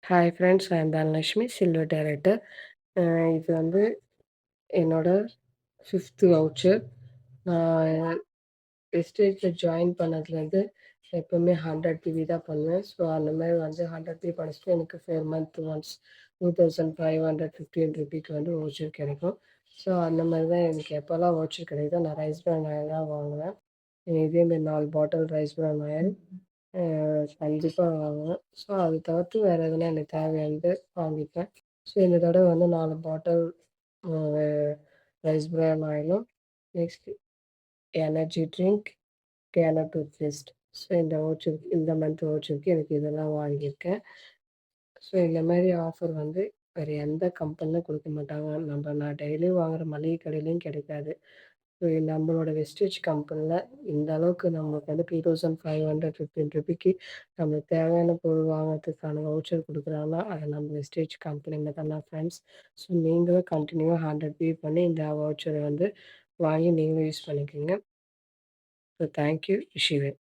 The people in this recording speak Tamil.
ஹாய் ஃப்ரெண்ட்ஸ், ஐ அம் தனலட்சுமி, சில்வர் டைரக்டர். இது வந்து என்னோட 5த் வவுச்சர். நான் வெஸ்டேஜில் ஜாயின் பண்ணதுலேருந்து எப்போவுமே 100 பிவி தான் பண்ணுவேன். ஸோ அந்த மாதிரி வந்து 100 பிவி பண்ணிச்சுட்டு எனக்கு 4 மந்த் ஒன்ஸ் 2515 வந்து வவுச்சர் கிடைக்கும். ஸோ அந்த மாதிரி தான் எனக்கு எப்போல்லாம் வவுச்சர் கிடைக்குதோ நான் ரைஸ் பிரான் ஆயில் தான் வாங்குவேன். இதேமாரி 4 பாட்டில் ரைஸ் பிரான் ஆயில் கண்டிப்பா வாங்குவேன். ஸோ அது தவிர்த்து வேறு எதுனா எனக்கு தேவையானது வாங்கிப்பேன். ஸோ இந்த தடவ வந்து 4 பாட்டில் அ ரைஸ் பிரான் ஆயிலும், நெக்ஸ்ட் எனர்ஜி ட்ரிங்க், கேனர் டூத் பேஸ்ட். ஸோ இந்த மந்த் வவுச்சருக்கு எனக்கு இதெல்லாம் வாங்கியிருக்கேன். ஸோ இந்த மாரி ஆஃபர் வந்து வேறு எந்த கம்பெனிலும் குடுக்க மாட்டாங்க. நான் டெய்லியும் வாங்குற மளிகை கடையிலயும் கிடைக்காது. நம்மளோட வெஸ்டேஜ் கம்பெனில இந்த அளவுக்கு நம்மளுக்கு வந்து ரூ. 2515க்கு நம்மளுக்கு தேவையான பொருள் வாங்குறதுக்கான வவுச்சர் குடுக்குறாங்கன்னா, அது நம்ம வெஸ்டேஜ் கம்பெனில தான் ஃப்ரெண்ட்ஸ். ஸோ நீங்களும் கன்டினியூவா 100 பே பண்ணி இந்த வவுச்சர வந்து வாங்கி நீங்களும் யூஸ் பண்ணிக்கோங்க. So thank you. Wish you well.